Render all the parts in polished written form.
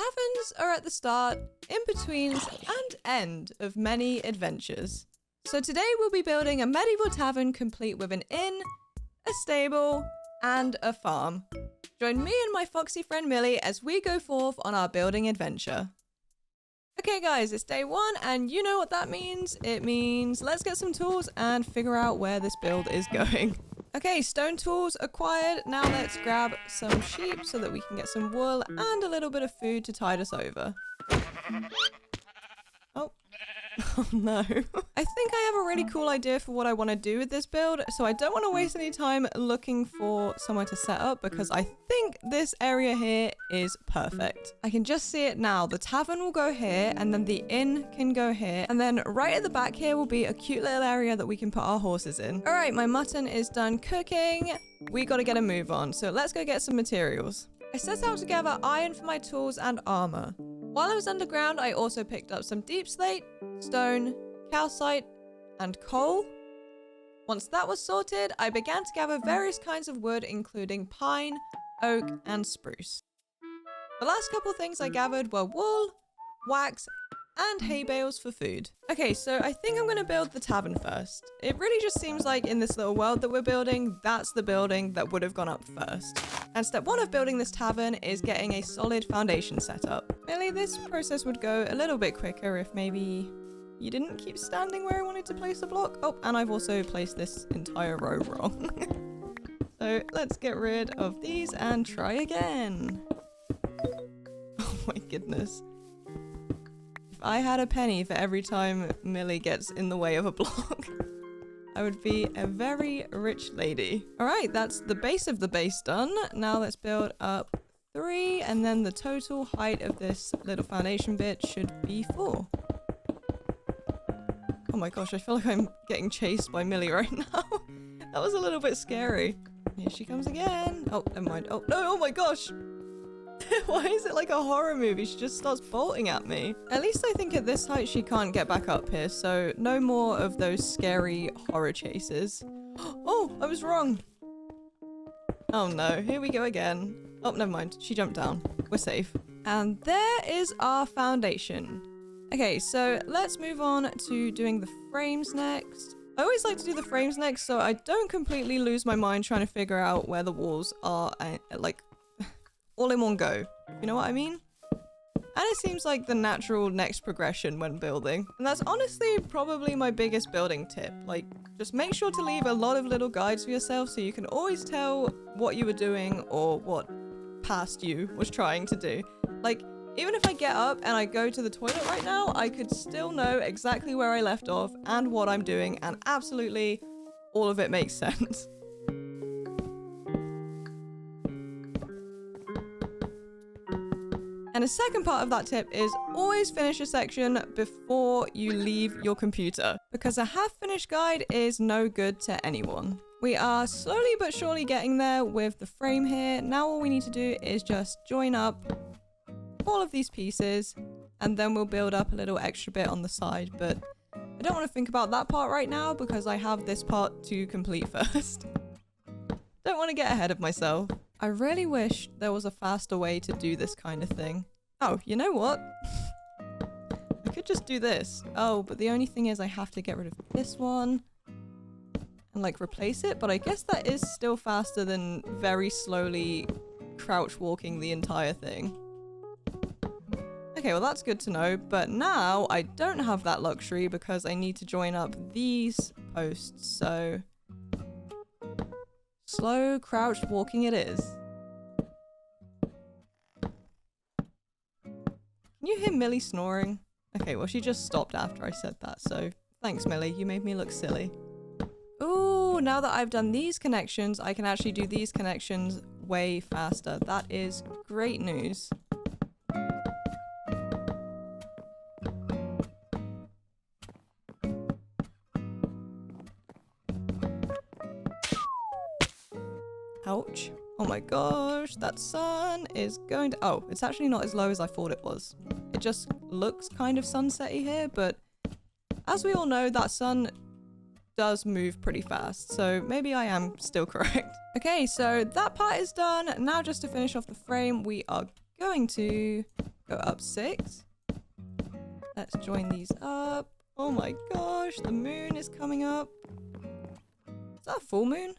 Taverns are at the start, in-betweens, and end of many adventures. So today we'll be building a medieval tavern complete with an inn, a stable, and a farm. Join me and my foxy friend Millie as we go forth on our building adventure. Okay guys, it's day one and you know what that means. It means let's get some tools and figure out where this build is going. Okay, stone tools acquired. Now let's grab some sheep so that we can get some wool and a little bit of food to tide us over. Oh no. I think I have a really cool idea for what I want to do with this build, so I don't want to waste any time looking for somewhere to set up because I think this area here is perfect. I can just see it now. The tavern will go here and then the inn can go here, and then right at the back here will be a cute little area that we can put our horses in. All right, my mutton is done cooking. We got to get a move on, so let's go get some materials. I set out to gather iron for my tools and armor. While I was underground, I also picked up some deep slate, stone, calcite, and coal. Once that was sorted, I began to gather various kinds of wood, including pine, oak, and spruce. The last couple things I gathered were wool, wax, and hay bales for food. Okay, so I think I'm going to build the tavern first. It really just seems like in this little world that we're building, that's the building that would have gone up first. And step one of building this tavern is getting a solid foundation set up. Really, this process would go a little bit quicker if maybe you didn't keep standing where I wanted to place a block. Oh, and I've also placed this entire row wrong. So let's get rid of these and try again. Oh my goodness. If I had a penny for every time Millie gets in the way of a block, I would be a very rich lady. All right, that's the base of the base done. Now let's build up 3, and then the total height of this little foundation bit should be 4. Oh my gosh, I feel like I'm getting chased by Millie right now. That was a little bit scary. Here she comes again. Oh, never mind. Oh no, oh my gosh. Why is it like a horror movie? She just starts bolting at me. At least I think at this height she can't get back up here, so no more of those scary horror chases. Oh, I was wrong. Oh no, here we go again. Oh, never mind. She jumped down. We're safe. And there is our foundation. Okay, so let's move on to doing the frames next. I always like to do the frames next so I don't completely lose my mind trying to figure out where the walls are, like all in one go. You know what I mean? And it seems like the natural next progression when building. And that's honestly probably my biggest building tip. Like, just make sure to leave a lot of little guides for yourself so you can always tell what you were doing or what past you was trying to do. Like, even if I get up and I go to the toilet right now, I could still know exactly where I left off and what I'm doing, and absolutely all of it makes sense. And a second part of that tip is always finish a section before you leave your computer, because a half-finished guide is no good to anyone. We are slowly but surely getting there with the frame here. Now all we need to do is just join up all of these pieces, and then we'll build up a little extra bit on the side, but I don't want to think about that part right now because I have this part to complete first. Don't want to get ahead of myself. I really wish there was a faster way to do this kind of thing. Oh, you know what? I could just do this. Oh, but the only thing is I have to get rid of this one and like replace it, but I guess that is still faster than very slowly crouch walking the entire thing. Okay, well that's good to know, but now I don't have that luxury because I need to join up these posts, so slow crouched walking it is. Can you hear Millie snoring? Okay, well she just stopped after I said that, so thanks Millie, you made me look silly. Ooh, now that I've done these connections, I can actually do these connections way faster. That is great news. Ouch. Oh my gosh, that sun is going to... Oh, it's actually not as low as I thought it was. It just looks kind of sunsetty here, but as we all know, that sun does move pretty fast, so maybe I am still correct. Okay, so that part is done. Now just to finish off the frame, we are going to Go up 6. Let's join these up. Oh my gosh, the moon is coming up. Is that a full moon?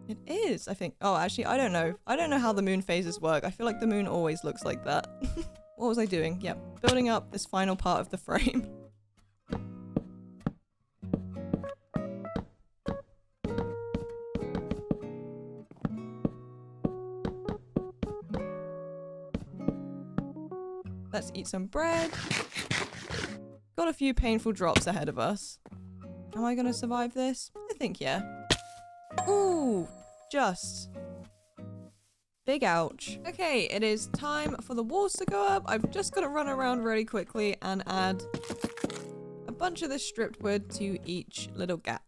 It is, I think. Oh, actually, I don't know. I don't know how the moon phases work. I feel like the moon always looks like that. What was I doing? Yep, building up this final part of the frame. Let's eat some bread. Got a few painful drops ahead of us. Am I gonna survive this? I think yeah. Ooh, just. Big ouch. Okay, it is time for the walls to go up. I've just got to run around really quickly and add a bunch of this stripped wood to each little gap.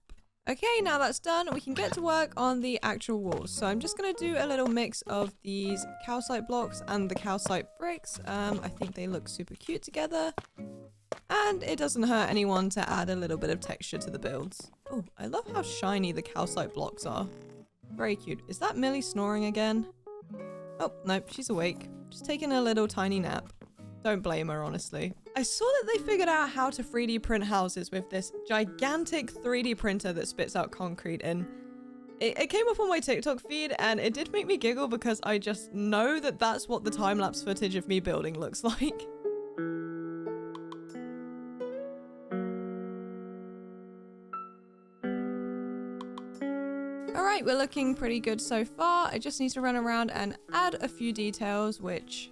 Okay, now that's done, we can get to work on the actual walls. So I'm just going to do a little mix of these calcite blocks and the calcite bricks. I think they look super cute together. And it doesn't hurt anyone to add a little bit of texture to the builds. Oh, I love how shiny the calcite blocks are. Very cute. Is that Millie snoring again? Oh, nope, she's awake. Just taking a little tiny nap. Don't blame her, honestly. I saw that they figured out how to 3D print houses with this gigantic 3D printer that spits out concrete, and it came up on my TikTok feed, and it did make me giggle because I just know that that's what the time-lapse footage of me building looks like. Alright, we're looking pretty good so far. I just need to run around and add a few details, which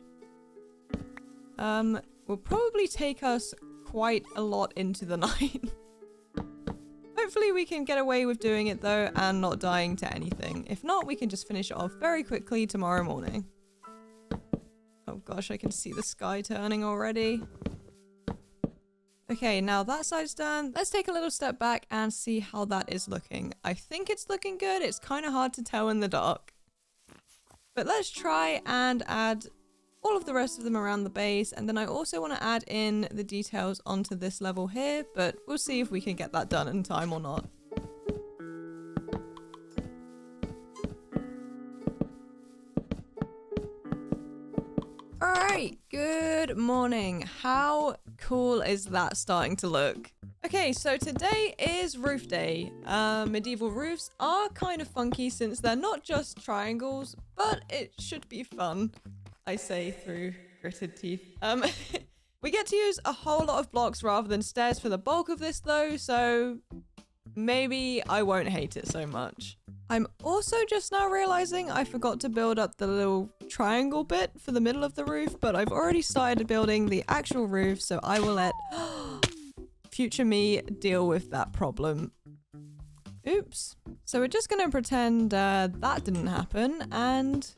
will probably take us quite a lot into the night. Hopefully we can get away with doing it though and not dying to anything. If not, we can just finish it off very quickly tomorrow morning. Oh gosh, I can see the sky turning already. Okay, now that side's done. Let's take a little step back and see how that is looking. I think it's looking good. It's kind of hard to tell in the dark. But let's try and add all of the rest of them around the base, and then I also want to add in the details onto this level here, but we'll see if we can get that done in time or not. Alright, good morning. How cool is that starting to look? Okay, so today is roof day. Medieval roofs are kind of funky since they're not just triangles, but it should be fun. I say through gritted teeth. We get to use a whole lot of blocks rather than stairs for the bulk of this though, so maybe I won't hate it so much. I'm also just now realizing I forgot to build up the little triangle bit for the middle of the roof, but I've already started building the actual roof, so I will let future me deal with that problem. Oops. So we're just gonna pretend that didn't happen and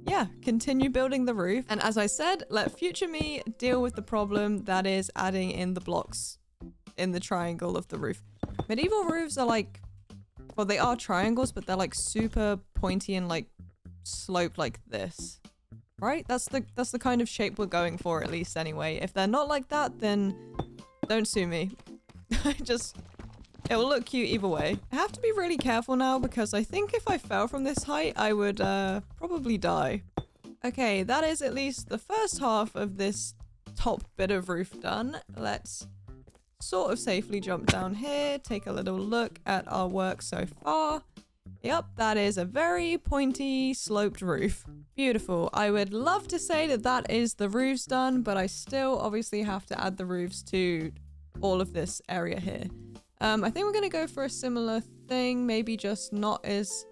yeah, continue building the roof. And as I said, let future me deal with the problem that is adding in the blocks in the triangle of the roof. Medieval roofs are like, well, they are triangles, but they're like super pointy and like sloped like this, right? That's the kind of shape we're going for, at least anyway. If they're not like that, then don't sue me. It will look cute either way. I have to be really careful now because I think if I fell from this height, I would probably die. Okay, that is at least the first half of this top bit of roof done. Let's sort of safely jump down here, take a little look at our work so far. Yep, that is a very pointy, sloped roof. Beautiful. I would love to say that that is the roofs done, but I still obviously have to add the roofs to all of this area here. I think we're going to go for a similar thing, maybe just not as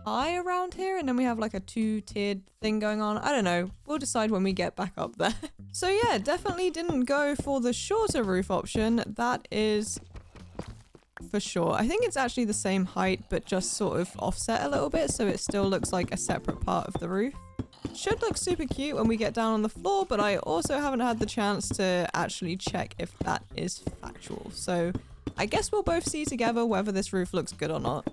high around here, and then we have like a two-tiered thing going on. I don't know. We'll decide when we get back up there. So yeah, definitely didn't go for the shorter roof option. That is for sure. I think it's actually the same height, but just sort of offset a little bit, so it still looks like a separate part of the roof. Should look super cute when we get down on the floor, but I also haven't had the chance to actually check if that is factual. So I guess we'll both see together whether this roof looks good or not.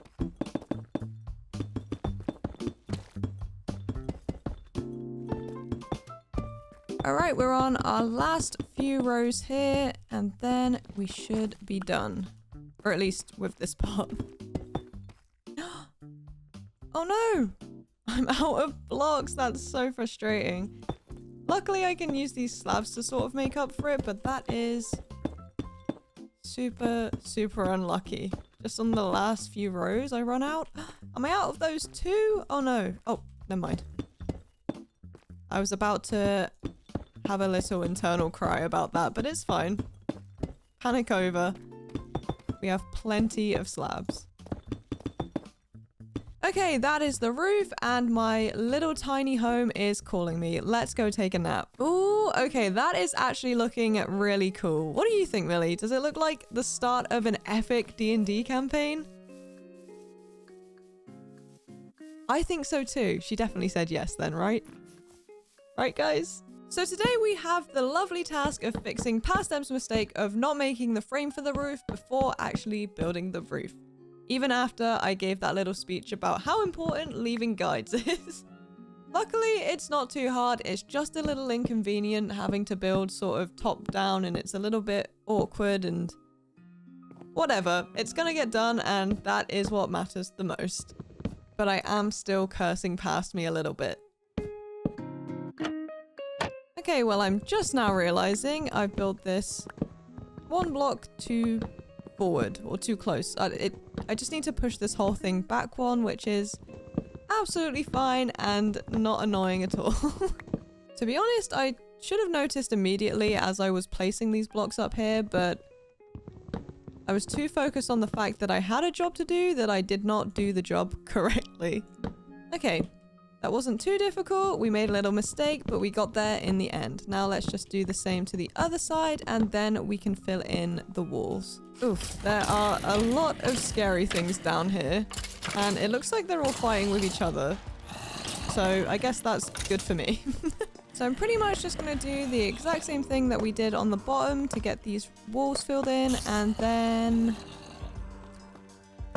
Alright, we're on our last few rows here, and then we should be done. Or at least with this part. Oh no! I'm out of blocks, that's so frustrating. Luckily, I can use these slabs to sort of make up for it, but that is super, super unlucky. Just on the last few rows, I run out. Am I out of those two? Oh no. Oh, never mind. I was about to have a little internal cry about that, but it's fine. Panic over. We have plenty of slabs. Okay, that is the roof, and my little tiny home is calling me. Let's go take a nap. Ooh, okay, that is actually looking really cool. What do you think, Millie? Does it look like the start of an epic D&D campaign? I think so too. She definitely said yes then, right? Right, guys? So today we have the lovely task of fixing past Em's mistake of not making the frame for the roof before actually building the roof. Even after I gave that little speech about how important leaving guides is. Luckily, it's not too hard. It's just a little inconvenient having to build sort of top down, and it's a little bit awkward and whatever. It's gonna get done, and that is what matters the most. But I am still cursing past me a little bit. Okay, well, I'm just now realizing I've built this one block too forward or too close. I just need to push this whole thing back one, which is absolutely fine and not annoying at all. To be honest, I should have noticed immediately as I was placing these blocks up here, but I was too focused on the fact that I had a job to do that I did not do the job correctly. Okay, that wasn't too difficult. We made a little mistake, but we got there in the end. Now let's just do the same to the other side, and then we can fill in the walls. Oof, there are a lot of scary things down here, and it looks like they're all fighting with each other. So I guess that's good for me. So I'm pretty much just going to do the exact same thing that we did on the bottom to get these walls filled in, and then...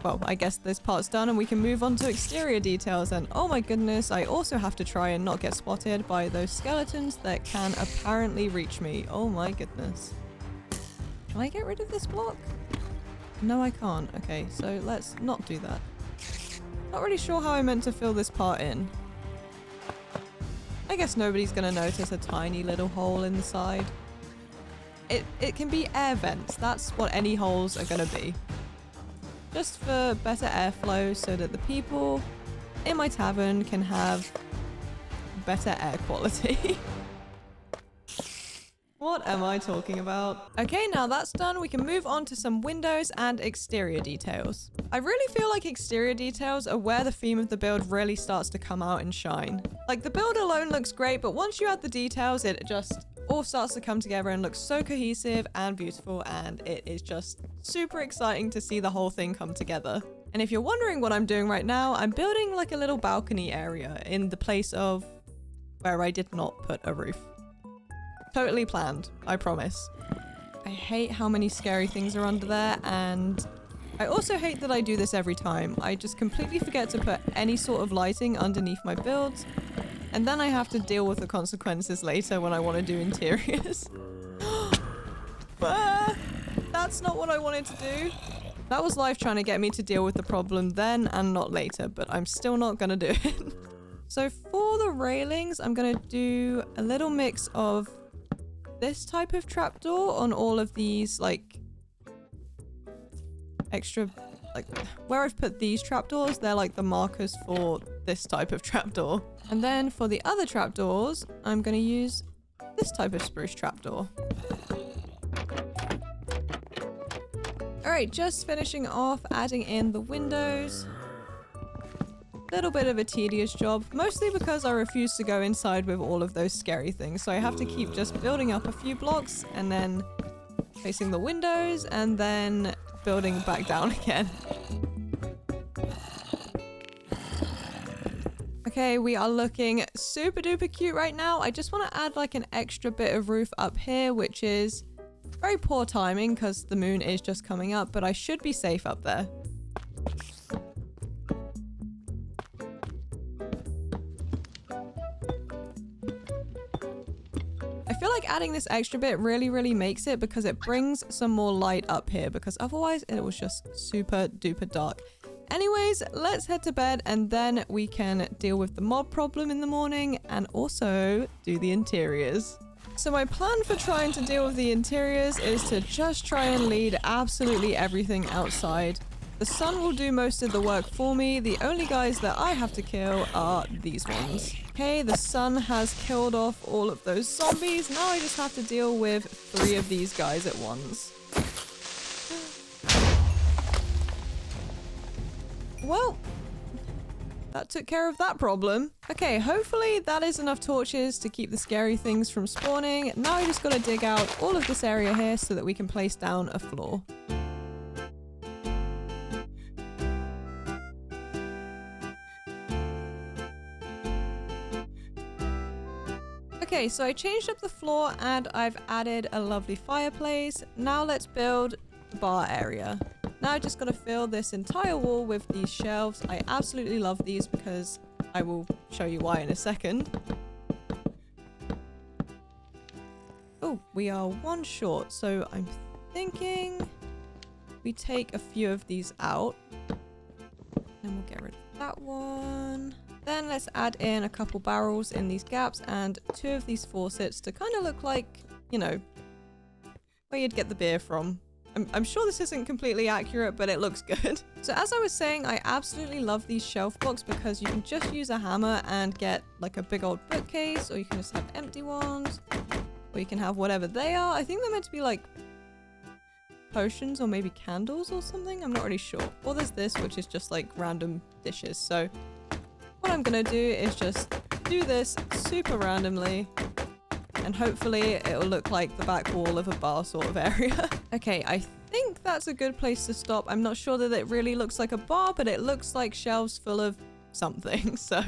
well, I guess this part's done and we can move on to exterior details. And oh my goodness, I also have to try and not get spotted by those skeletons that can apparently reach me. Oh my goodness. Can I get rid of this block? No, I can't. Okay, so let's not do that. Not really sure how I meant to fill this part in. I guess nobody's gonna notice a tiny little hole in the side. It can be air vents. That's what any holes are gonna be. Just for better airflow so that the people in my tavern can have better air quality. What am I talking about? Okay, now that's done, we can move on to some windows and exterior details. I really feel like exterior details are where the theme of the build really starts to come out and shine. Like, the build alone looks great, but once you add the details, it just all starts to come together and looks so cohesive and beautiful, and it is just super exciting to see the whole thing come together. And if you're wondering what I'm doing right now, I'm building like a little balcony area in the place of where I did not put a roof. Totally planned, I promise. I hate how many scary things are under there, and I also hate that I do this every time. I just completely forget to put any sort of lighting underneath my builds, and then I have to deal with the consequences later when I want to do interiors. That's not what I wanted to do. That was life trying to get me to deal with the problem then and not later, but I'm still not gonna do it. So for the railings, I'm gonna do a little mix of this type of trapdoor on all of these, like, extra, like, where I've put these trapdoors, they're like the markers for this type of trapdoor. And then for the other trapdoors, I'm gonna use this type of spruce trapdoor. Alright, just finishing off adding in the windows. Little bit of a tedious job, mostly because I refuse to go inside with all of those scary things, so I have to keep just building up a few blocks and then placing the windows and then building back down again. Okay, we are looking super duper cute right now. I just want to add like an extra bit of roof up here, which is very poor timing because the moon is just coming up, but I should be safe up there. I feel like adding this extra bit really makes it, because it brings some more light up here, because otherwise it was just super duper dark. anyways, let's head to bed and then we can deal with the mob problem in the morning and also do the interiors. So my plan for trying to deal with the interiors is to just try and lead absolutely everything outside. The sun will do most of the work for me. The only guys that I have to kill are these ones. Okay, the sun has killed off all of those zombies. Now I just have to deal with 3 of these guys at once. Well, that took care of that problem. Okay, hopefully that is enough torches to keep the scary things from spawning. Now I just gotta dig out all of this area here so that we can place down a floor. Okay, so I changed up the floor and I've added a lovely fireplace. Now let's build the bar area. Now I just got to fill this entire wall with these shelves. I absolutely love these because I will show you why in a second. Oh, we are 1 short. So I'm thinking we take a few of these out. Then we'll get rid of that one. Then let's add in a couple barrels in these gaps and 2 of these faucets to kind of look like, you know, where you'd get the beer from. I'm sure this isn't completely accurate, but it looks good. So as I was saying, I absolutely love these shelf blocks because you can just use a hammer and get like a big old bookcase, or you can just have empty ones, or you can have whatever they are. I think they're meant to be like potions or maybe candles or something. I'm not really sure. Or there's this, which is just like random dishes. So what I'm gonna do is just do this super randomly. And hopefully it'll look like the back wall of a bar sort of area. Okay, I think that's a good place to stop. I'm not sure that it really looks like a bar, but it looks like shelves full of something. So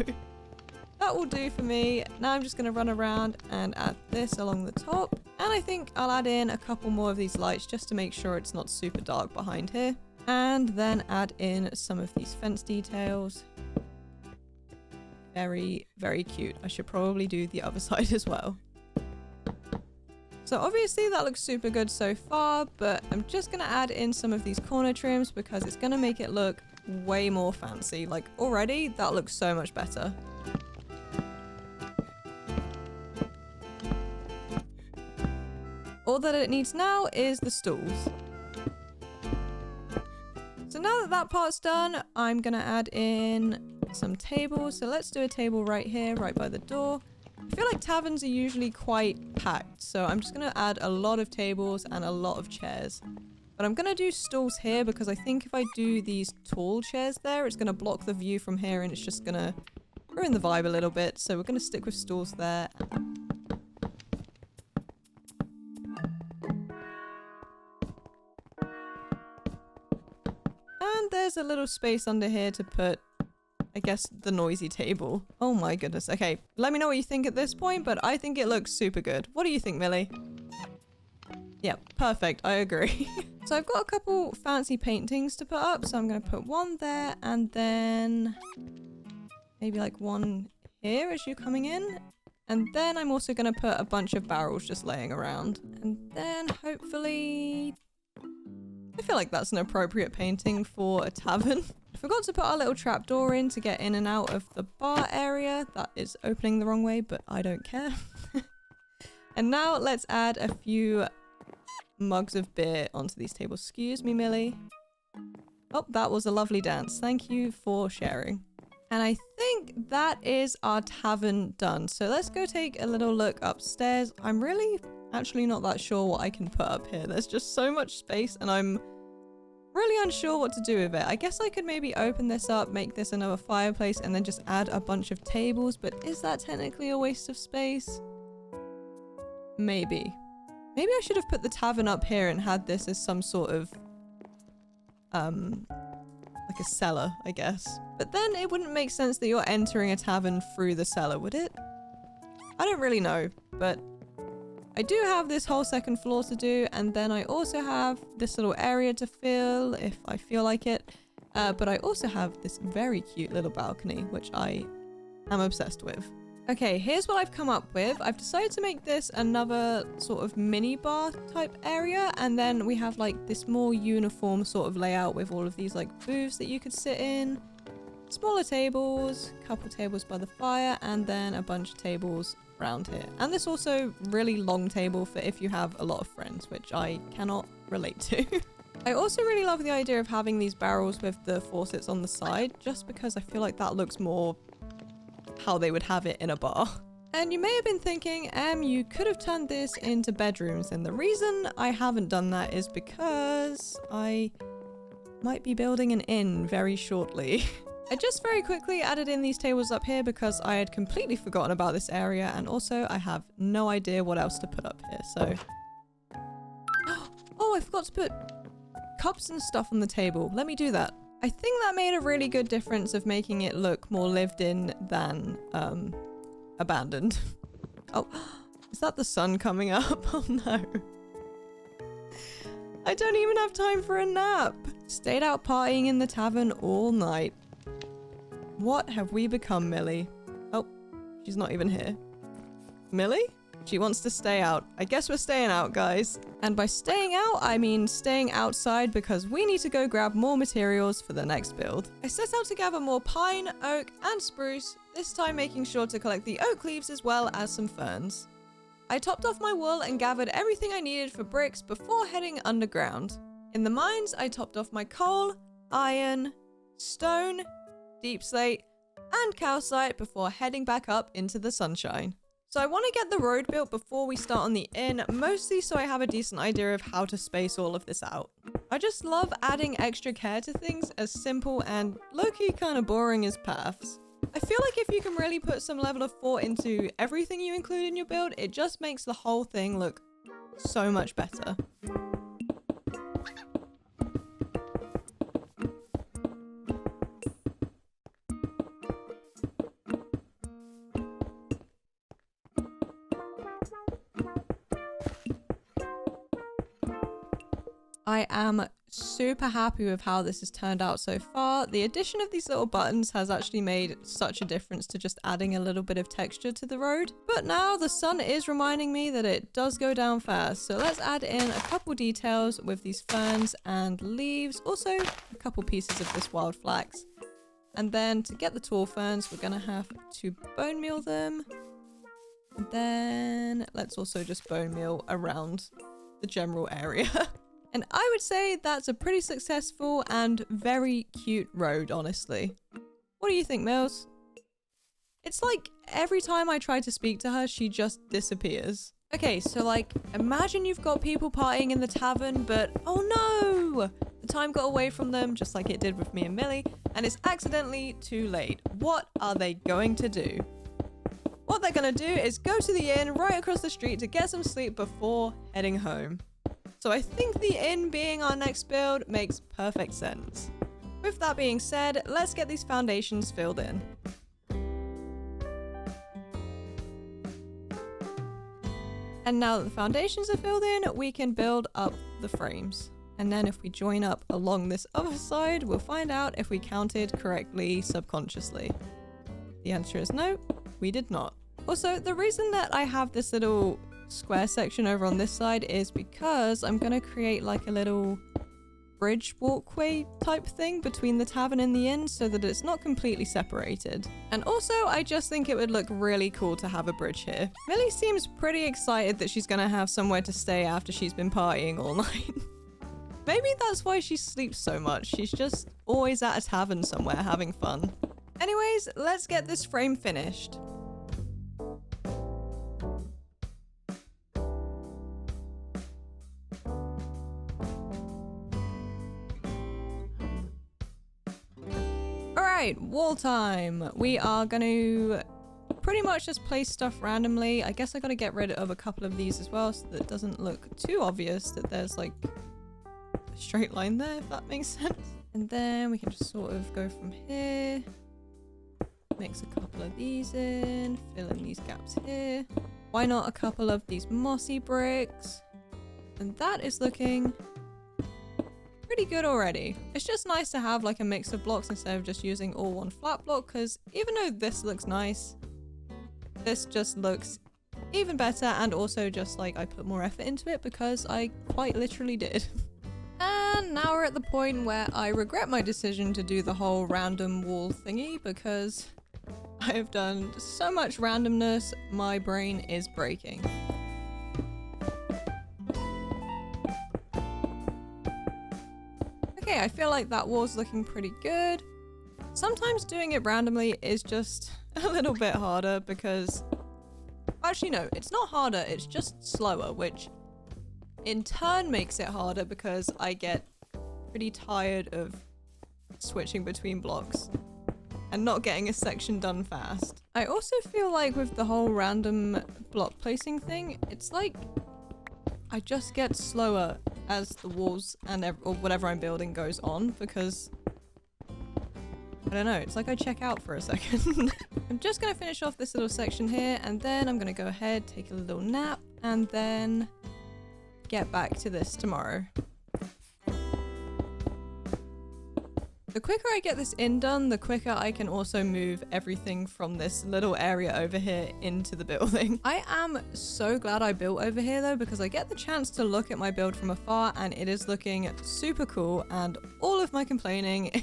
that will do for me. Now I'm just going to run around and add this along the top. And I think I'll add in a couple more of these lights just to make sure it's not super dark behind here. And then add in some of these fence details. Very, very cute. I should probably do the other side as well. So obviously that looks super good so far, but I'm just going to add in some of these corner trims because it's going to make it look way more fancy. Like already that looks so much better. All that it needs now is the stools. So now that that part's done, I'm going to add in some tables. So let's do a table right here, right by the door. I feel like taverns are usually quite packed, so I'm just going to add a lot of tables and a lot of chairs. But I'm going to do stools here because I think if I do these tall chairs there, it's going to block the view from here and it's just going to ruin the vibe a little bit. So we're going to stick with stools there. And there's a little space under here to put, I guess, the noisy table. Oh my goodness. Okay, let me know what you think at this point, but I think it looks super good. What do you think, Millie? Yeah, perfect. I agree. So I've got a couple fancy paintings to put up. So I'm going to put one there and then maybe like one here as you're coming in. And then I'm also going to put a bunch of barrels just laying around. And then hopefully, I feel like that's an appropriate painting for a tavern. I forgot to put our little trapdoor in to get in and out of the bar area. That is opening the wrong way, but I don't care. And now let's add a few mugs of beer onto these tables. Excuse me, Millie. Oh, that was a lovely dance. Thank you for sharing. And I think that is our tavern done. So let's go take a little look upstairs. I'm really actually not that sure what I can put up here. There's just so much space and I'm really unsure what to do with it. I guess I could maybe open this up, make this another fireplace, and then just add a bunch of tables. But is that technically a waste of space? Maybe. Maybe I should have put the tavern up here and had this as some sort of, like a cellar, I guess. But then it wouldn't make sense that you're entering a tavern through the cellar, would it? I don't really know, but I do have this whole second floor to do, and then I also have this little area to fill if I feel like it. But I also have this very cute little balcony, which I am obsessed with. Okay, here's what I've come up with. I've decided to make this another sort of mini bar type area, and then we have like this more uniform sort of layout with all of these like booths that you could sit in, smaller tables, couple tables by the fire, and then a bunch of tables around here. And this also really long table for if you have a lot of friends, which I cannot relate to. I also really love the idea of having these barrels with the faucets on the side, just because I feel like that looks more how they would have it in a bar. And you may have been thinking, you could have turned this into bedrooms, and the reason I haven't done that is because I might be building an inn very shortly. I just very quickly added in these tables up here because I had completely forgotten about this area, and also I have no idea what else to put up here, so... Oh, I forgot to put cups and stuff on the table. Let me do that. I think that made a really good difference of making it look more lived in than abandoned. Oh, is that the sun coming up? Oh no. I don't even have time for a nap. Stayed out partying in the tavern all night. What have we become, Millie? Oh, she's not even here. Millie? She wants to stay out. I guess we're staying out, guys. And by staying out, I mean staying outside because we need to go grab more materials for the next build. I set out to gather more pine, oak, and spruce, this time making sure to collect the oak leaves as well as some ferns. I topped off my wool and gathered everything I needed for bricks before heading underground. In the mines, I topped off my coal, iron, stone, deep slate, and calcite before heading back up into the sunshine. So I want to get the road built before we start on the inn, mostly so I have a decent idea of how to space all of this out. I just love adding extra care to things as simple and low-key kind of boring as paths. I feel like if you can really put some level of thought into everything you include in your build, it just makes the whole thing look so much better. I am super happy with how this has turned out so far. The addition of these little buttons has actually made such a difference to just adding a little bit of texture to the road. But now the sun is reminding me that it does go down fast. So let's add in a couple details with these ferns and leaves. Also a couple pieces of this wild flax. And then to get the tall ferns, we're going to have to bone meal them. And then let's also just bone meal around the general area. And I would say that's a pretty successful and very cute road, honestly. What do you think, Mills? It's like every time I try to speak to her, she just disappears. Okay, so like, imagine you've got people partying in the tavern, but oh no! The time got away from them, just like it did with me and Millie, and it's accidentally too late. What are they going to do? What they're gonna do is go to the inn right across the street to get some sleep before heading home. So I think the inn being our next build makes perfect sense. With that being said, let's get these foundations filled in. And now that the foundations are filled in, we can build up the frames. And then if we join up along this other side, we'll find out if we counted correctly subconsciously. The answer is no, we did not. Also, the reason that I have this little square section over on this side is because I'm gonna create like a little bridge walkway type thing between the tavern and the inn so that it's not completely separated. And also I just think it would look really cool to have a bridge here. Millie seems pretty excited that she's gonna have somewhere to stay after she's been partying all night. Maybe that's why she sleeps so much. She's just always at a tavern somewhere having fun. Anyways, let's get this frame finished. Alright, wall time. We are going to pretty much just place stuff randomly. I guess I got to get rid of a couple of these as well so that it doesn't look too obvious that there's like a straight line there, if that makes sense. And then we can just sort of go from here, mix a couple of these in, fill in these gaps here. Why not a couple of these mossy bricks? And that is looking pretty good already. It's just nice to have like a mix of blocks instead of just using all one flat block, because even though this looks nice, this just looks even better, and also just like I put more effort into it because I quite literally did. And now we're at the point where I regret my decision to do the whole random wall thingy because I have done so much randomness, my brain is breaking. Okay, I feel like that wall's looking pretty good. Sometimes doing it randomly is just a little bit harder because... Actually, no, it's not harder, it's just slower, which in turn makes it harder because I get pretty tired of switching between blocks and not getting a section done fast. I also feel like with the whole random block placing thing, it's like I just get slower as the walls and or whatever I'm building goes on because I don't know, it's like I check out for a second. I'm just gonna finish off this little section here and then I'm gonna go ahead, take a little nap and then get back to this tomorrow. The quicker I get this done, the quicker I can also move everything from this little area over here into the building. I am so glad I built over here though, because I get the chance to look at my build from afar and it is looking super cool and all of my complaining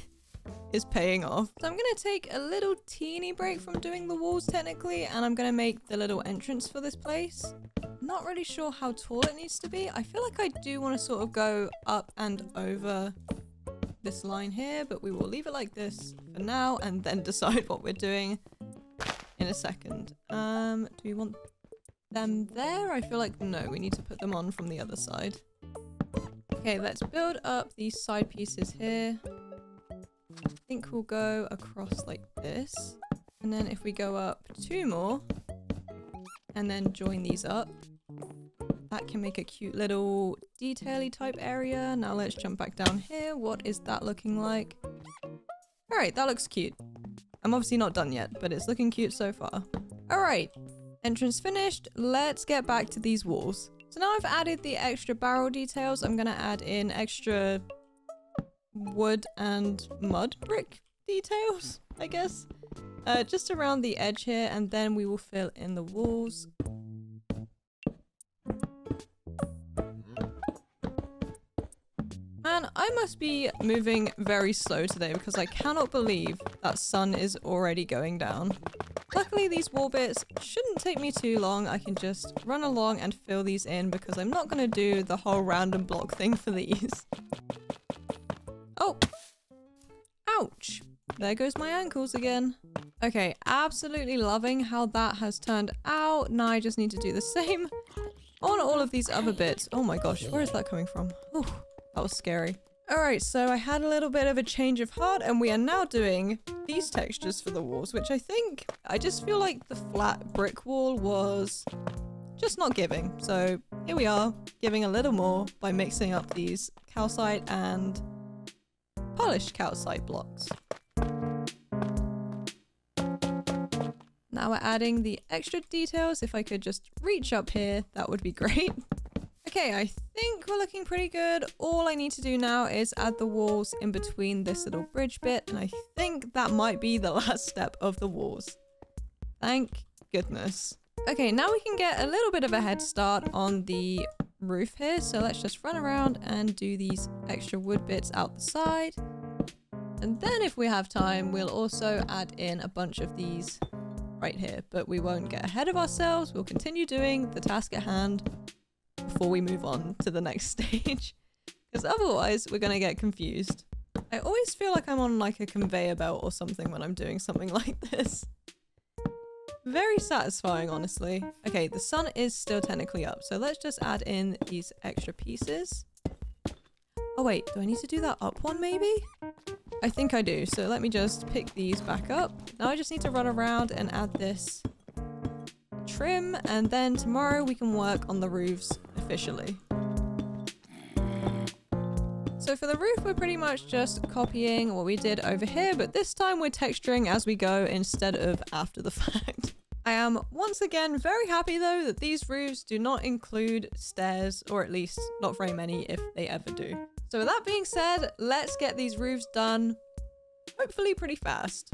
is paying off. So I'm gonna take a little teeny break from doing the walls technically, and I'm gonna make the little entrance for this place. Not really sure how tall it needs to be. I feel like I do want to sort of go up and over this line here, but we will leave it like this for now and then decide what we're doing in a second. Do we want them there? I feel like no, we need to put them on from the other side. Okay, let's build up these side pieces here. I think we'll go across like this. And then if we go up 2 more and then join these up, that can make a cute little detail-y type area. Now let's jump back down here. What is that looking like? All right, that looks cute. I'm obviously not done yet, but it's looking cute so far. All right, entrance finished. Let's get back to these walls. So now I've added the extra barrel details. I'm gonna add in extra wood and mud brick details, I guess. Just around the edge here, and then we will fill in the walls. And I must be moving very slow today because I cannot believe that sun is already going down. Luckily these wall bits shouldn't take me too long. I can just run along and fill these in because I'm not going to do the whole random block thing for these. Oh! Ouch! There goes my ankles again. Okay, absolutely loving how that has turned out. Now I just need to do the same on all of these other bits. Oh my gosh, where is that coming from? Ooh. That was scary. Alright, so I had a little bit of a change of heart and we are now doing these textures for the walls, which I just feel like the flat brick wall was just not giving. So here we are, giving a little more by mixing up these calcite and polished calcite blocks. Now we're adding the extra details. If I could just reach up here, that would be great. Okay, I think we're looking pretty good. All I need to do now is add the walls in between this little bridge bit, and I think that might be the last step of the walls. Thank goodness. Okay, now we can get a little bit of a head start on the roof here, so let's just run around and do these extra wood bits out the side. And then if we have time, we'll also add in a bunch of these right here, but we won't get ahead of ourselves. We'll continue doing the task at hand before we move on to the next stage, because otherwise we're gonna get confused. I always feel like I'm on like a conveyor belt or something when I'm doing something like this. Very satisfying, honestly. Okay, the sun is still technically up, so let's just add in these extra pieces. Oh wait, do I need to do that up one maybe? I think I do, so let me just pick these back up. Now I just need to run around and add this trim, and then tomorrow we can work on the roofs officially. So for the roof, we're pretty much just copying what we did over here, but this time we're texturing as we go instead of after the fact. I am once again very happy though that these roofs do not include stairs, or at least not very many if they ever do. So with that being said, let's get these roofs done, hopefully pretty fast.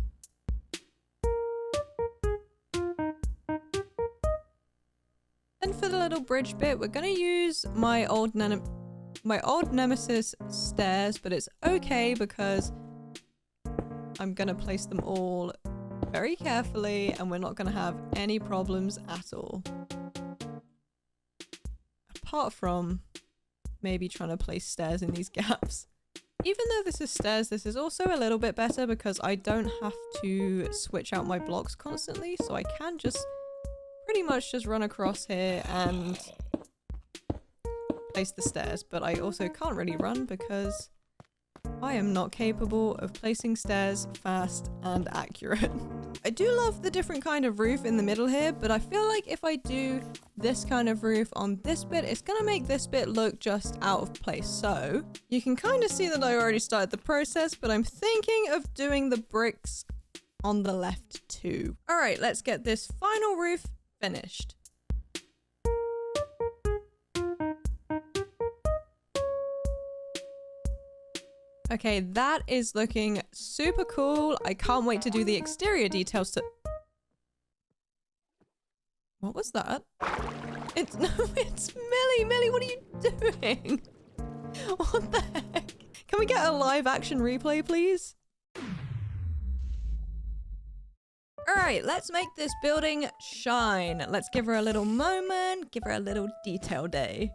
for the little bridge bit, we're gonna use my old nemesis stairs, but it's okay because I'm gonna place them all very carefully and we're not gonna have any problems at all. Apart from maybe trying to place stairs in these gaps. Even though this is stairs, this is also a little bit better because I don't have to switch out my blocks constantly, so I can just pretty much just run across here and place the stairs, but I also can't really run because I am not capable of placing stairs fast and accurate. I do love the different kind of roof in the middle here, but I feel like if I do this kind of roof on this bit, it's gonna make this bit look just out of place. So you can kind of see that I already started the process, but I'm thinking of doing the bricks on the left too. All right, let's get this final roof finished. Okay, that is looking super cool. I can't wait to do the exterior details to... What was that? It's... No, it's Millie! Millie, what are you doing? What the heck? Can we get a live action replay, please? Alright, let's make this building shine. Let's give her a little moment, give her a little detail day.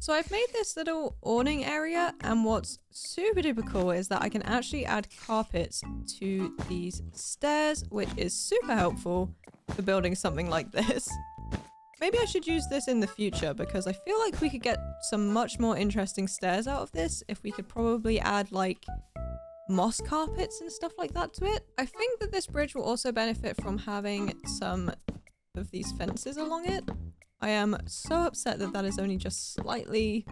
So I've made this little awning area, and what's super duper cool is that I can actually add carpets to these stairs, which is super helpful for building something like this. Maybe I should use this in the future because I feel like we could get some much more interesting stairs out of this if we could probably add like moss carpets and stuff like that to it. I think that this bridge will also benefit from having some of these fences along it. I am so upset that that is only just slightly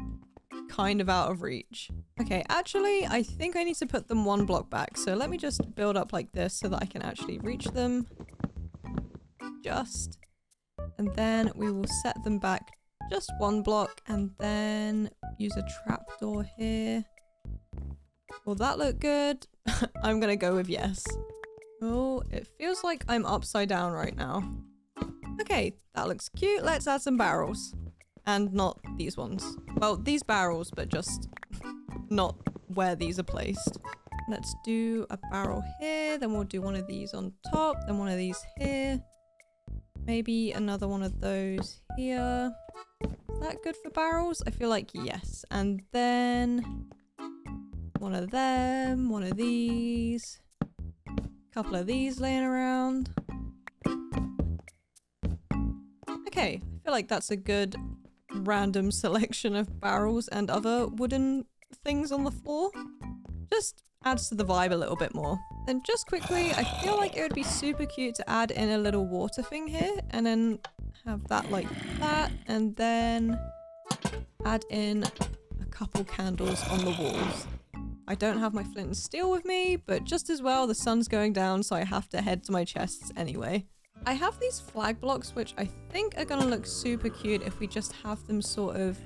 kind of out of reach. Okay, actually, I think I need to put them one block back. So let me just build up like this so that I can actually reach them. Just. And then we will set them back just one block and then use a trapdoor here. Will that look good? I'm gonna go with yes. Oh, it feels like I'm upside down right now. Okay, that looks cute. Let's add some barrels. And not these ones. Well, these barrels, but just not where these are placed. Let's do a barrel here. Then we'll do one of these on top. Then one of these here. Maybe another one of those here. Is that good for barrels? I feel like yes. And then one of them, one of these. A couple of these laying around. Okay, I feel like that's a good random selection of barrels and other wooden things on the floor. Just adds to the vibe a little bit more. Then just quickly, I feel like it would be super cute to add in a little water thing here and then have that like that and then add in a couple candles on the walls. I don't have my flint and steel with me, but just as well, the sun's going down, so I have to head to my chests anyway. I have these flag blocks, which I think are gonna look super cute if we just have them sort of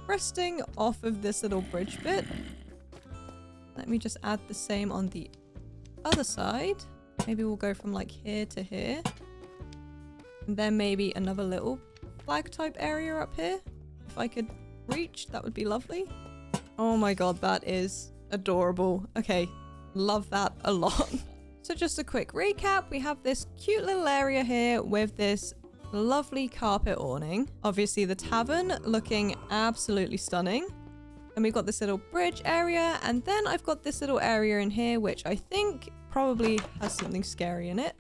resting off of this little bridge bit. Let me just add the same on the other side. Maybe we'll go from like here to here. And then maybe another little flag type area up here. If I could reach, that would be lovely. Oh my god, that is adorable. Okay, love that a lot. So just a quick recap, we have this cute little area here with this lovely carpet awning. Obviously the tavern looking absolutely stunning. And we've got this little bridge area, and then I've got this little area in here, which I think probably has something scary in it.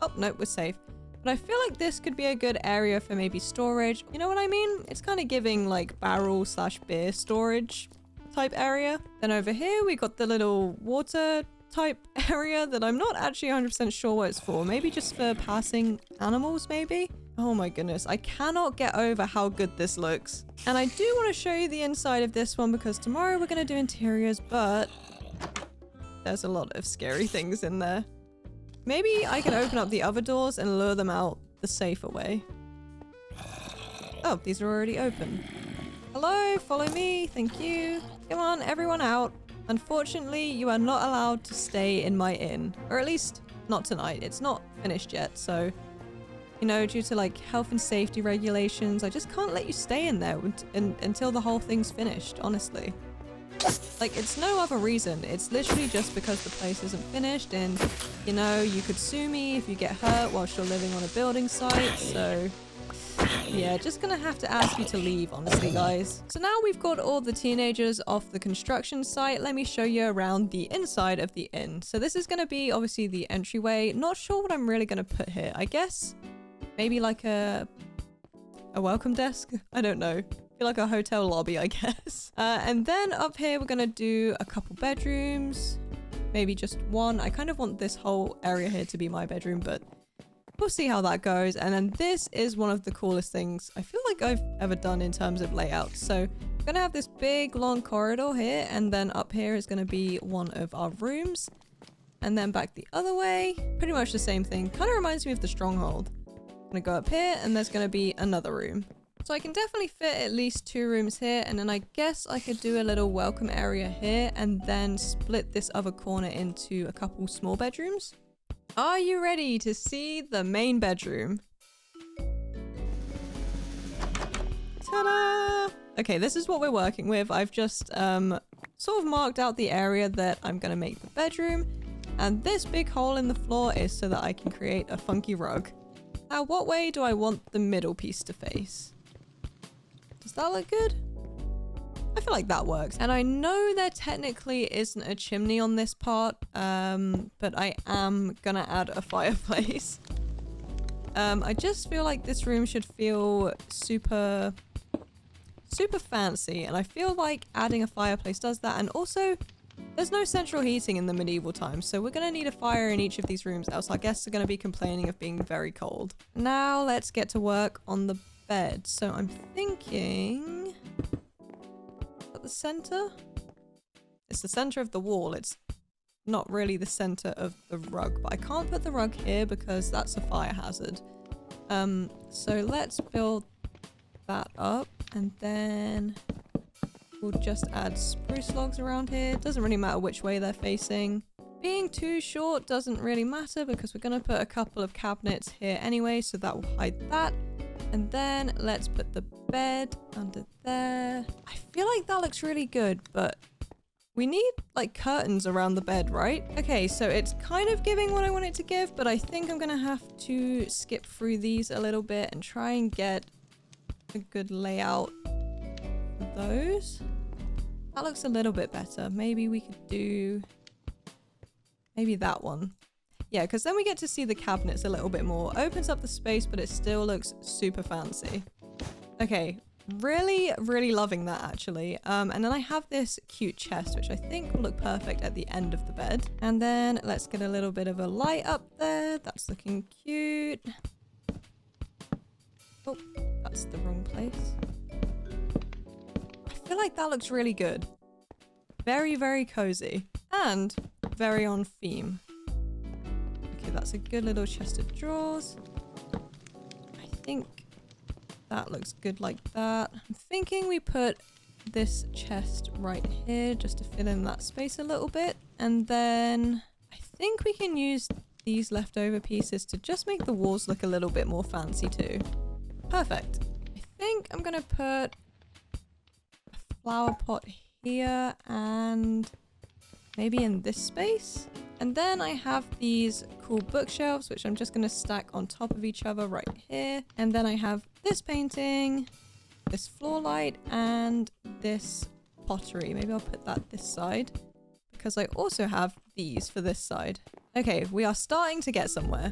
Oh, no, we're safe. But I feel like this could be a good area for maybe storage. You know what I mean? It's kind of giving like barrel/beer storage type area. Then over here, we got the little water type area that I'm not actually 100% sure what it's for. Maybe just for passing animals, maybe? Oh my goodness, I cannot get over how good this looks. And I do want to show you the inside of this one because tomorrow we're going to do interiors, but there's a lot of scary things in there. Maybe I can open up the other doors and lure them out the safer way. Oh, these are already open. Hello, follow me, thank you. Come on, everyone out. Unfortunately, you are not allowed to stay in my inn, or at least not tonight. It's not finished yet, so, you know, due to like health and safety regulations, I just can't let you stay in there until the whole thing's finished, honestly. Like, it's no other reason. It's literally just because the place isn't finished, and, you know, you could sue me if you get hurt whilst you're living on a building site, so... yeah, just gonna have to ask you to leave, honestly, guys. So now we've got all the teenagers off the construction site, let me show you around the inside of the inn. So this is gonna be, obviously, the entryway. Not sure what I'm really gonna put here. I guess maybe like a welcome desk? I don't know. Feel like a hotel lobby, I guess. And then up here, we're gonna do a couple bedrooms. Maybe just one. I kind of want this whole area here to be my bedroom, but we'll see how that goes. And then this is one of the coolest things I feel like I've ever done in terms of layout. So we're gonna have this big long corridor here, and then up here is gonna be one of our rooms. And then back the other way, pretty much the same thing. Kind of reminds me of the stronghold. I'm gonna go up here, and there's gonna be another room. So I can definitely fit at least 2 rooms here, and then I guess I could do a little welcome area here and then split this other corner into a couple small bedrooms. Are you ready to see the main bedroom? Ta-da! Okay, this is what we're working with. I've just sort of marked out the area that I'm gonna make the bedroom, and this big hole in the floor is so that I can create a funky rug. Now, what way do I want the middle piece to face? Does that look good? I feel like that works. And I know there technically isn't a chimney on this part, but I am gonna add a fireplace. I just feel like this room should feel super fancy, and I feel like adding a fireplace does that. And also, there's no central heating in the medieval times, so we're gonna need a fire in each of these rooms, else our guests are gonna be complaining of being very cold. Now let's get to work on the bed. So I'm thinking at the center. It's the center of the wall. It's not really the center of the rug, but I can't put the rug here because that's a fire hazard. So let's build that up, and then we'll just add spruce logs around here. It doesn't really matter which way they're facing. Being too short doesn't really matter because we're gonna put a couple of cabinets here anyway, so that will hide that. And then let's put the bed under there. I feel like that looks really good, but we need like curtains around the bed, right? Okay, so it's kind of giving what I want it to give, but I think I'm gonna have to skip through these a little bit and try and get a good layout for those. That looks a little bit better. Maybe we could do maybe that one. Yeah, because then we get to see the cabinets a little bit more. Opens up the space, but it still looks super fancy. Okay, really, really loving that actually. And then I have this cute chest, which I think will look perfect at the end of the bed. And then let's get a little bit of a light up there. That's looking cute. Oh, that's the wrong place. I feel like that looks really good. Very, very cozy. And very on theme. Okay, that's a good little chest of drawers. I think that looks good like that. I'm thinking we put this chest right here just to fill in that space a little bit. And then I think we can use these leftover pieces to just make the walls look a little bit more fancy too. Perfect. I think I'm gonna put a flower pot here and maybe in this space. And then I have these cool bookshelves, which I'm just going to stack on top of each other right here. And then I have this painting, this floor light, and this pottery. Maybe I'll put that this side because I also have these for this side. Okay, we are starting to get somewhere.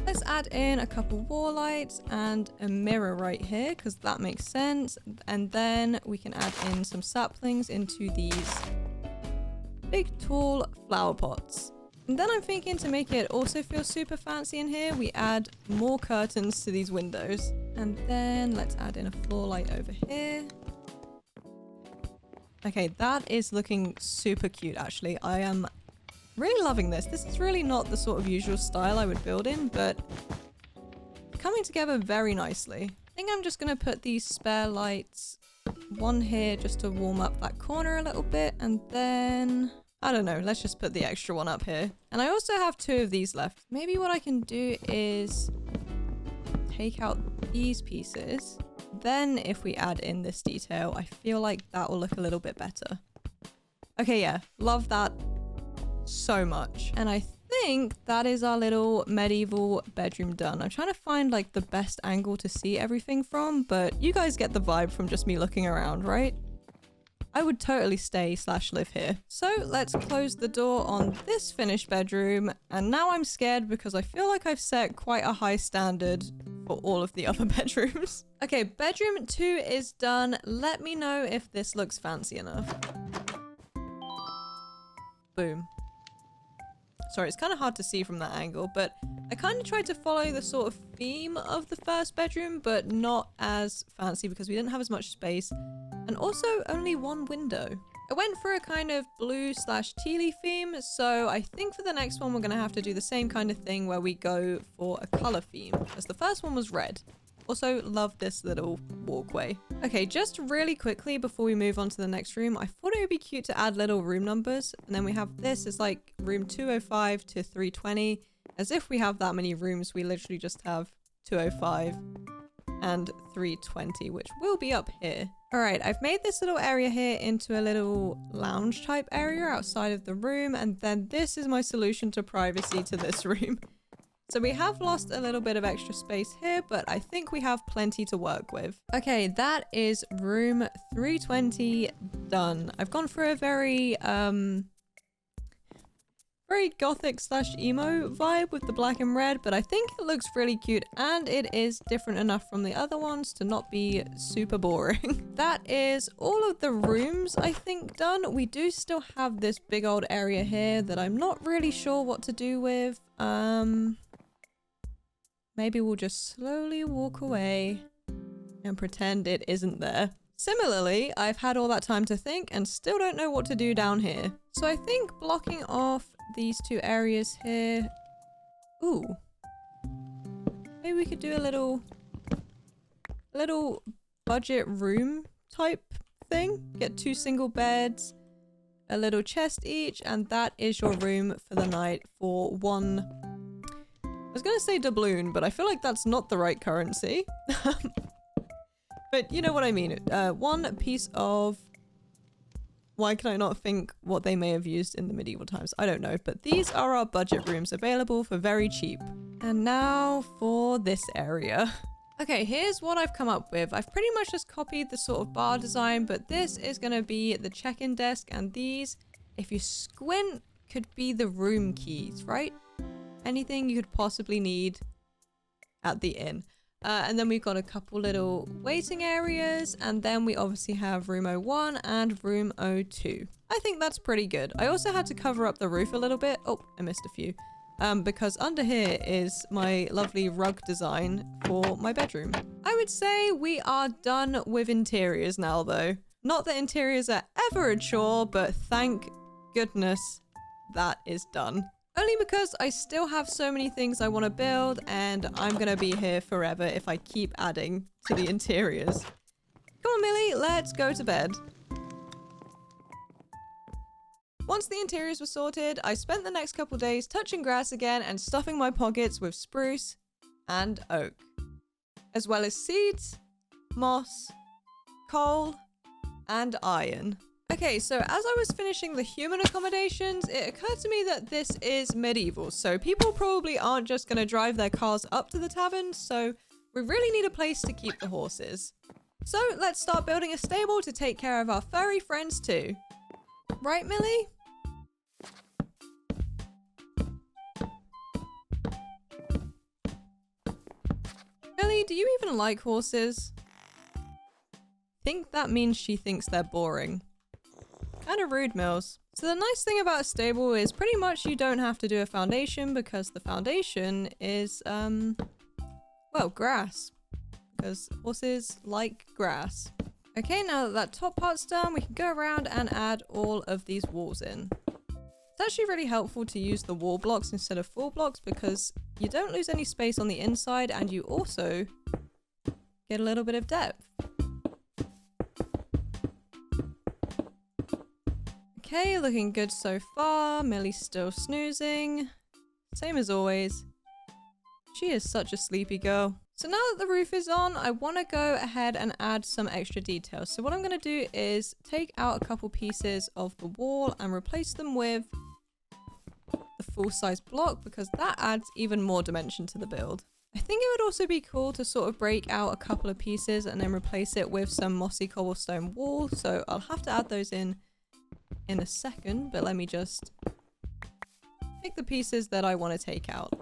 Let's add in a couple wall lights and a mirror right here because that makes sense. And then we can add in some saplings into these big tall flower pots. And then I'm thinking to make it also feel super fancy in here, we add more curtains to these windows. And then let's add in a floor light over here. Okay, that is looking super cute actually. I am really loving this. This is really not the sort of usual style I would build in, but coming together very nicely. I think I'm just gonna put these spare lights one here just to warm up that corner a little bit, and then I don't know, let's just put the extra one up here. And I also have 2 of these left. Maybe what I can do is take out these pieces. Then if we add in this detail, I feel like that will look a little bit better. Okay, yeah, love that so much. And I think that is our little medieval bedroom done. I'm trying to find like the best angle to see everything from, but you guys get the vibe from just me looking around, right? I would totally stay/live here. So let's close the door on this finished bedroom. And now I'm scared because I feel like I've set quite a high standard for all of the other bedrooms. Okay, bedroom 2 is done. Let me know if this looks fancy enough. Boom. Sorry, it's kind of hard to see from that angle, but I kind of tried to follow the sort of theme of the first bedroom, but not as fancy because we didn't have as much space. And also only 1 window. I went for a kind of blue/tealy theme, so I think for the next one we're gonna have to do the same kind of thing where we go for a color theme, as the first one was red. Also love this little walkway. Okay, just really quickly before we move on to the next room, I thought it would be cute to add little room numbers, and then we have this as like room 205 to 320. As if we have that many rooms, we literally just have 205 and 320, which will be up here. All right, I've made this little area here into a little lounge type area outside of the room, and then this is my solution to privacy to this room. So we have lost a little bit of extra space here, but I think we have plenty to work with. Okay, that is room 320 done. I've gone for a very gothic/emo vibe with the black and red, but I think it looks really cute and it is different enough from the other ones to not be super boring. That is all of the rooms I think done. We do still have this big old area here that I'm not really sure what to do with. Maybe we'll just slowly walk away and pretend it isn't there. Similarly, I've had all that time to think and still don't know what to do down here. So I think blocking off these 2 areas here. Ooh. Maybe we could do a little budget room type thing. Get 2 single beds, a little chest each, and that is your room for the night for 1. I was gonna say doubloon, but I feel like that's not the right currency. But you know what I mean. 1 piece of... Why can I not think what they may have used in the medieval times? I don't know, but these are our budget rooms available for very cheap. And now for this area. Okay, here's what I've come up with. I've pretty much just copied the sort of bar design, but this is gonna be the check-in desk, and these, if you squint, could be the room keys, right? Anything you could possibly need at the inn. And then we've got a couple little waiting areas, and then we obviously have room 01 and room 02. I think that's pretty good. I also had to cover up the roof a little bit. Oh, I missed a few. Because under here is my lovely rug design for my bedroom. I would say we are done with interiors now though. Not that interiors are ever a chore, but thank goodness that is done. Only because I still have so many things I want to build, and I'm gonna be here forever if I keep adding to the interiors. Come on, Millie, let's go to bed. Once the interiors were sorted, I spent the next couple days touching grass again and stuffing my pockets with spruce and oak, as well as seeds, moss, coal, and iron. Okay, so as I was finishing the human accommodations, it occurred to me that this is medieval, so people probably aren't just going to drive their cars up to the tavern, so we really need a place to keep the horses. So let's start building a stable to take care of our furry friends too. Right, Millie? Millie, do you even like horses? Think that means she thinks they're boring. Kind of rude, Mills. So the nice thing about a stable is pretty much you don't have to do a foundation because the foundation is, well, grass. Because horses like grass. Okay, now that top part's done, we can go around and add all of these walls in. It's actually really helpful to use the wall blocks instead of full blocks because you don't lose any space on the inside and you also get a little bit of depth. Okay, looking good so far. Millie's still snoozing. Same as always. She is such a sleepy girl. So now that the roof is on, I want to go ahead and add some extra details. So what I'm going to do is take out a couple pieces of the wall and replace them with the full-size block because that adds even more dimension to the build. I think it would also be cool to sort of break out a couple of pieces and then replace it with some mossy cobblestone wall. So I'll have to add those in a second, but let me just pick the pieces that I want to take out.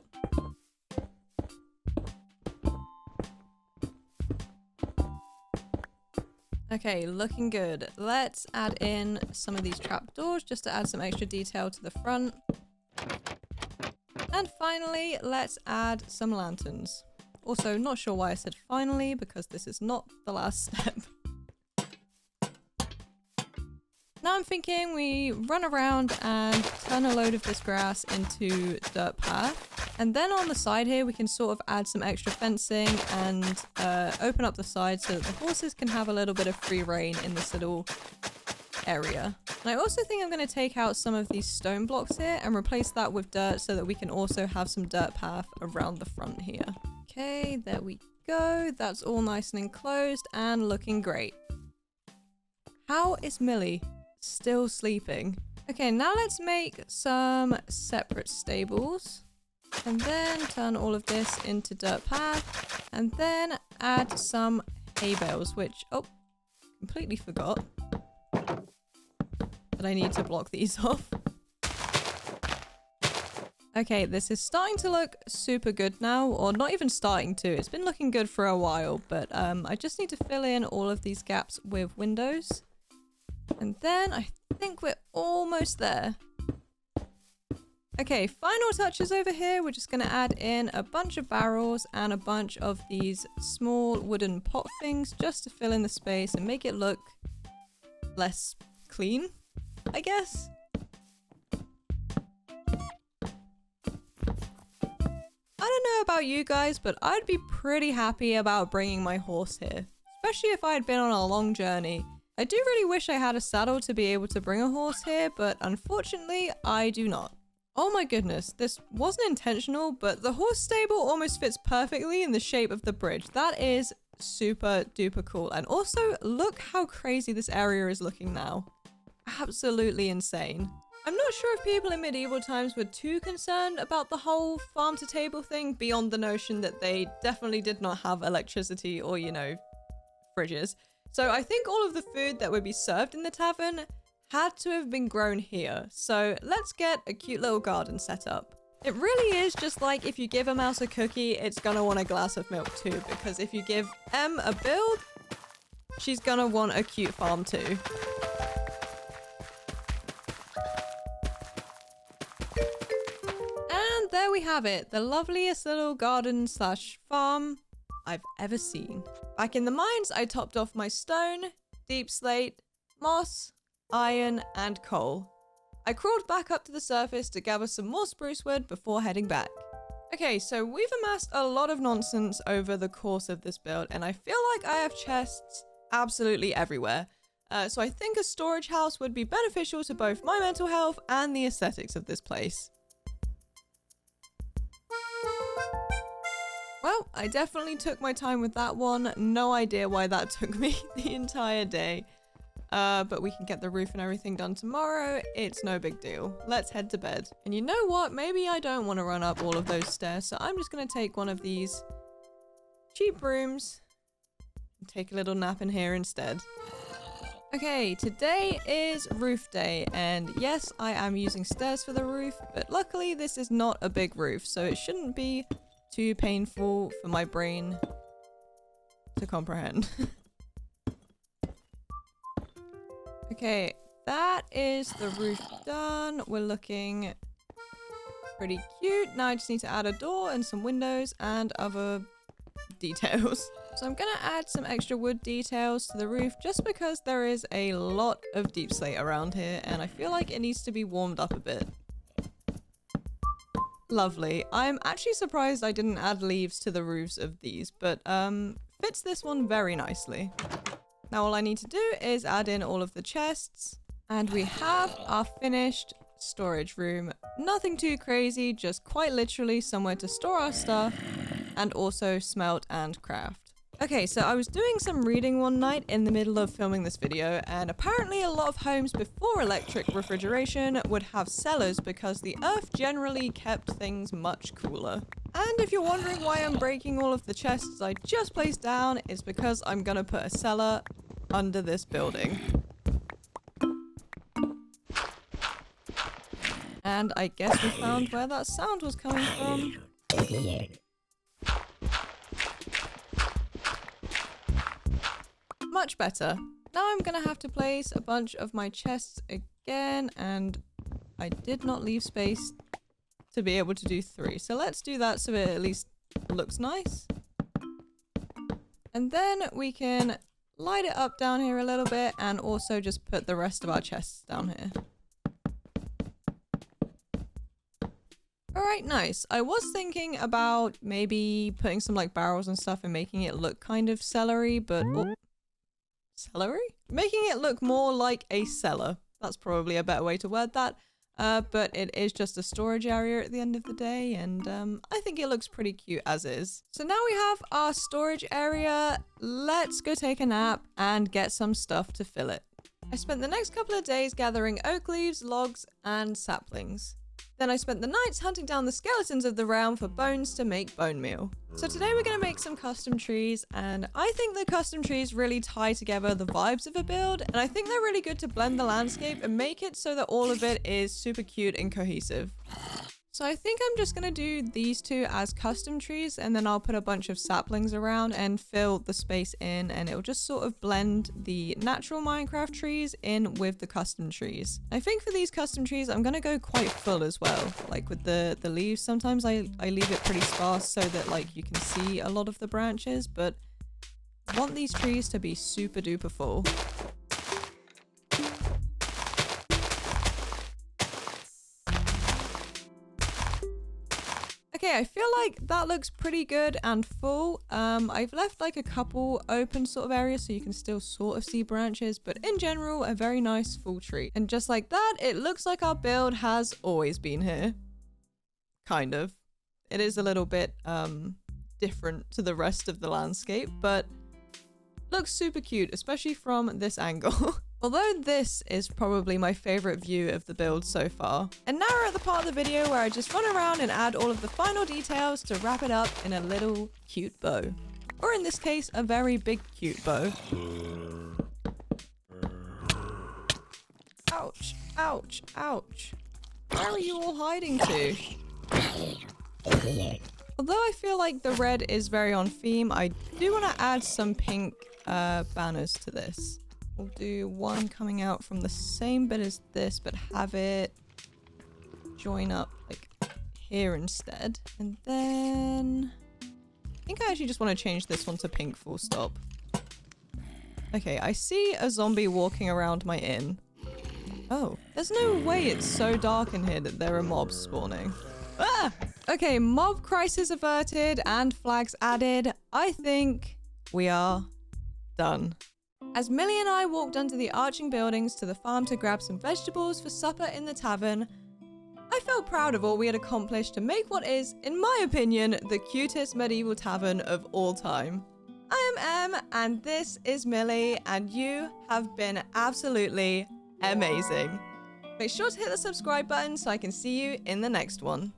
Okay, looking good. Let's add in some of these trapdoors just to add some extra detail to the front. And finally, let's add some lanterns. Also, not sure why I said finally, because this is not the last step. Now I'm thinking we run around and turn a load of this grass into dirt path. And then on the side here, we can sort of add some extra fencing and open up the side so that the horses can have a little bit of free reign in this little area. And I also think I'm going to take out some of these stone blocks here and replace that with dirt so that we can also have some dirt path around the front here. Okay, there we go. That's all nice and enclosed and looking great. How is Millie still sleeping? Okay, now let's make some separate stables. And then turn all of this into dirt path. And then add some hay bales, which, oh, completely forgot that I need to block these off. Okay, this is starting to look super good now, or not even starting to. It's been looking good for a while, but I just need to fill in all of these gaps with windows. And then I think we're almost there. Okay, final touches over here. We're just going to add in a bunch of barrels and a bunch of these small wooden pot things just to fill in the space and make it look less clean, I guess. I don't know about you guys, but I'd be pretty happy about bringing my horse here, especially if I had been on a long journey. I do really wish I had a saddle to be able to bring a horse here, but unfortunately, I do not. Oh my goodness, this wasn't intentional, but the horse stable almost fits perfectly in the shape of the bridge. That is super duper cool. And also, look how crazy this area is looking now. Absolutely insane. I'm not sure if people in medieval times were too concerned about the whole farm to table thing beyond the notion that they definitely did not have electricity or, you know, fridges. So I think all of the food that would be served in the tavern had to have been grown here. So let's get a cute little garden set up. It really is just like if you give a mouse a cookie, it's gonna want a glass of milk too, because if you give Em a build, she's gonna want a cute farm too. And there we have it, the loveliest little garden slash farm I've ever seen. Back in the mines, I topped off my stone, deep slate, moss, iron, and coal. I crawled back up to the surface to gather some more spruce wood before heading back. Okay, so we've amassed a lot of nonsense over the course of this build, and I feel like I have chests absolutely everywhere. So I think a storage house would be beneficial to both my mental health and the aesthetics of this place. Well, I definitely took my time with that one. No idea why that took me the entire day. But we can get the roof and everything done tomorrow. It's no big deal. Let's head to bed. And you know what? Maybe I don't want to run up all of those stairs, so I'm just going to take one of these cheap rooms and take a little nap in here instead. Okay, today is roof day, and yes, I am using stairs for the roof, but luckily this is not a big roof, so it shouldn't be too painful for my brain to comprehend. Okay, that is the roof done. We're looking pretty cute. Now I just need to add a door and some windows and other details. So I'm gonna add some extra wood details to the roof just because there is a lot of deep slate around here and I feel like it needs to be warmed up a bit. Lovely. I'm actually surprised I didn't add leaves to the roofs of these, but fits this one very nicely. Now all I need to do is add in all of the chests And we have our finished storage room. Nothing too crazy, just quite literally somewhere to store our stuff and also smelt and craft. Okay, so I was doing some reading one night in the middle of filming this video, and apparently a lot of homes before electric refrigeration would have cellars because the earth generally kept things much cooler. And if you're wondering why I'm breaking all of the chests I just placed down, it's because I'm gonna put a cellar under this building. And I guess we found where that sound was coming from. Much better. Now I'm gonna have to place a bunch of my chests again, and I did not leave space to be able to do 3. So let's do that so it at least looks nice. And then we can light it up down here a little bit and also just put the rest of our chests down here. Alright, nice. I was thinking about maybe putting some like barrels and stuff and making it look kind of celery, but... celery? Making it look more like a cellar. That's probably a better way to word that. But it is just a storage area at the end of the day, and I think it looks pretty cute as is. So now we have our storage area. Let's go take a nap and get some stuff to fill it. I spent the next couple of days gathering oak leaves, logs, and saplings. Then I spent the nights hunting down the skeletons of the realm for bones to make bone meal. So today we're going to make some custom trees, and I think the custom trees really tie together the vibes of a build, and I think they're really good to blend the landscape and make it so that all of it is super cute and cohesive. So I think I'm just going to do these 2 as custom trees, and then I'll put a bunch of saplings around and fill the space in, and it'll just sort of blend the natural Minecraft trees in with the custom trees. I think for these custom trees, I'm going to go quite full as well. Like with the leaves, sometimes I leave it pretty sparse so that like you can see a lot of the branches, but I want these trees to be super duper full. Okay, I feel like that looks pretty good and full. I've left like a couple open sort of areas so you can still sort of see branches, but in general, a very nice full tree. And just like that, it looks like our build has always been here. Kind of. It is a little bit different to the rest of the landscape, but looks super cute, especially from this angle. Although this is probably my favorite view of the build so far. And now we're at the part of the video where I just run around and add all of the final details to wrap it up in a little cute bow. Or in this case, a very big cute bow. Ouch, ouch, ouch. Where are you all hiding to? Although I feel like the red is very on theme, I do want to add some pink banners to this. We'll do one coming out from the same bit as this, but have it join up like here instead. And then I think I actually just want to change this one to pink full stop. Okay, I see a zombie walking around my inn. Oh, there's no way it's so dark in here that there are mobs spawning. Ah! Okay, mob crisis averted and flags added. I think we are done. As Millie and I walked under the arching buildings to the farm to grab some vegetables for supper in the tavern, I felt proud of all we had accomplished to make what is, in my opinion, the cutest medieval tavern of all time. I am Em, and this is Millie, and you have been absolutely amazing. Make sure to hit the subscribe button so I can see you in the next one.